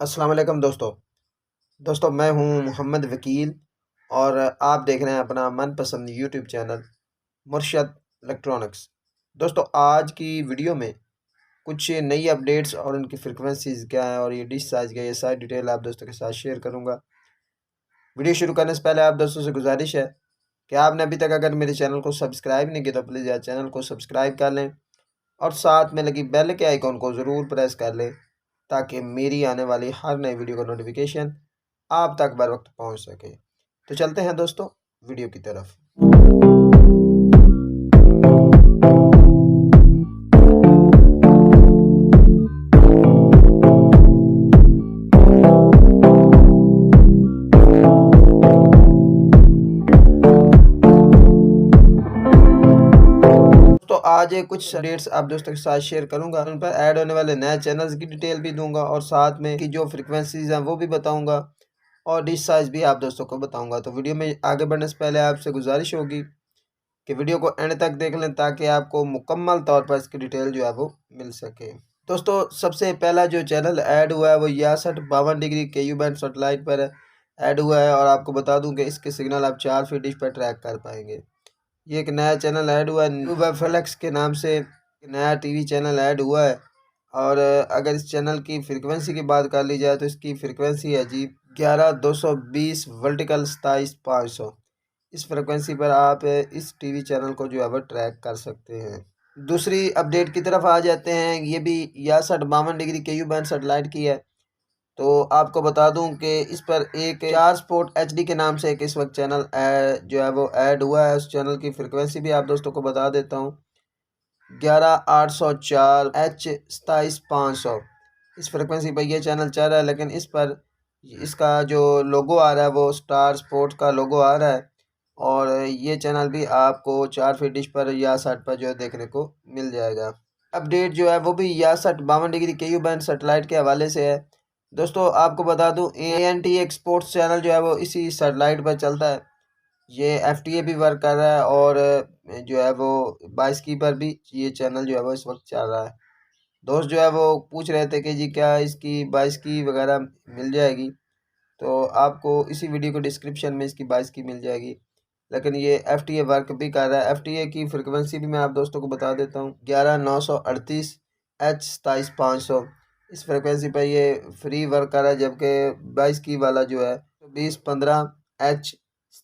अस्सलाम वालेकुम दोस्तों मैं हूं मोहम्मद वकील और आप देख रहे हैं अपना मनपसंद यूट्यूब चैनल मुर्शद इलेक्ट्रॉनिक्स। दोस्तों आज की वीडियो में कुछ नई अपडेट्स और उनकी फ्रिक्वेंसीज़ क्या है और ये डिश साइज़ क्या है, ये सारी डिटेल आप दोस्तों के साथ शेयर करूंगा। वीडियो शुरू करने से पहले आप दोस्तों से गुजारिश है कि आपने अभी तक अगर मेरे चैनल को सब्सक्राइब नहीं किया तो प्लीज़ यार चैनल को सब्सक्राइब कर लें और साथ में लगी बेल के आइकॉन को ज़रूर प्रेस कर लें ताकि मेरी आने वाली हर नई वीडियो का नोटिफिकेशन आप तक बर वक्त पहुँच सके। तो चलते हैं दोस्तों वीडियो की तरफ। तो आज कुछ अपडेट्स आप दोस्तों के साथ शेयर करूंगा, उन पर ऐड होने वाले नए चैनल्स की डिटेल भी दूंगा और साथ में की जो फ्रिक्वेंसीज हैं वो भी बताऊंगा और डिश साइज़ भी आप दोस्तों को बताऊंगा। तो वीडियो में आगे बढ़ने से पहले आपसे गुजारिश होगी कि वीडियो को एंड तक देख लें ताकि आपको मुकम्मल तौर पर इसकी डिटेल जो है वो मिल सके। दोस्तों सबसे पहला जो चैनल ऐड हुआ है वो 62 डिग्री KU बैंड सेटेलाइट पर ऐड हुआ है और आपको बता दूं कि इसके सिग्नल आप 4 फीट डिश पर ट्रैक कर पाएंगे। ये एक नया चैनल ऐड हुआ है न्यू फ्लेक्स के नाम से, नया टीवी चैनल ऐड हुआ है और अगर इस चैनल की फ्रिक्वेंसी की बात कर ली जाए तो इसकी फ्रिक्वेंसी है जी 11220 वर्टिकल 27500। इस फ्रिक्वेंसी पर आप इस टीवी चैनल को जो है वो ट्रैक कर सकते हैं। दूसरी अपडेट की तरफ आ जाते हैं, ये भी 62 डिग्री KU बैंड सेटेलाइट की है। तो आपको बता दूं कि इस पर एक 4 स्पोर्ट HD के नाम से एक इस वक्त चैनल जो है वो ऐड हुआ है। उस चैनल की फ्रिक्वेंसी भी आप दोस्तों को बता देता हूं, 11804H 27500। इस फ्रिक्वेंसी पर यह चैनल चल रहा है, लेकिन इस पर इसका जो लोगो आ रहा है वो स्टार स्पोर्ट्स का लोगो आ रहा है और ये चैनल भी आपको 4 फीट डिश पर या 60 पर जो है देखने को मिल जाएगा। अपडेट जो है वो भी 62 डिग्री KU बैंड सेटेलाइट के हवाले से है। दोस्तों आपको बता दूं ANT एक्सपोर्ट्स चैनल जो है वो इसी सेटेलाइट पर चलता है। ये FTA भी वर्क कर रहा है और जो है वो 22 की पर भी ये चैनल जो है वो इस वक्त चल रहा है। दोस्त जो है वो पूछ रहे थे कि जी क्या इसकी 22 की वगैरह मिल जाएगी, तो आपको इसी वीडियो को डिस्क्रिप्शन में इसकी 22 की मिल जाएगी। लेकिन ये FTA वर्क भी कर रहा है। FTA की फ्रिक्वेंसी भी मैं आप दोस्तों को बता देता हूँ, 11938H 27500। इस फ्रिक्वेंसी पर ये फ्री वर्क कर रहा है, जबकि 22 की वाला जो है 2015H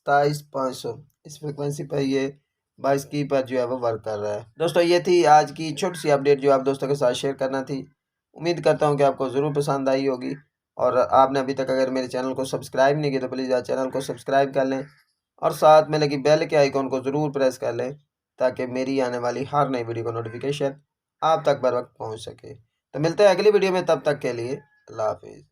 27500 इस फ्रिक्वेंसी पर ये 22 की पर जो है वो वर्क कर रहा है। दोस्तों ये थी आज की छोटी सी अपडेट जो आप दोस्तों के साथ शेयर करना थी। उम्मीद करता हूँ कि आपको ज़रूर पसंद आई होगी और आपने अभी तक अगर मेरे चैनल को सब्सक्राइब नहीं किया तो प्लीज़ यार चैनल को सब्सक्राइब कर लें और साथ में लगी बेल के आइकॉन को ज़रूर प्रेस कर लें ताकि मेरी आने वाली हर नई वीडियो का नोटिफिकेशन आप तक बर वक्त पहुँच सके। तो मिलते हैं अगली वीडियो में, तब तक के लिए अल्लाह हाफिज़।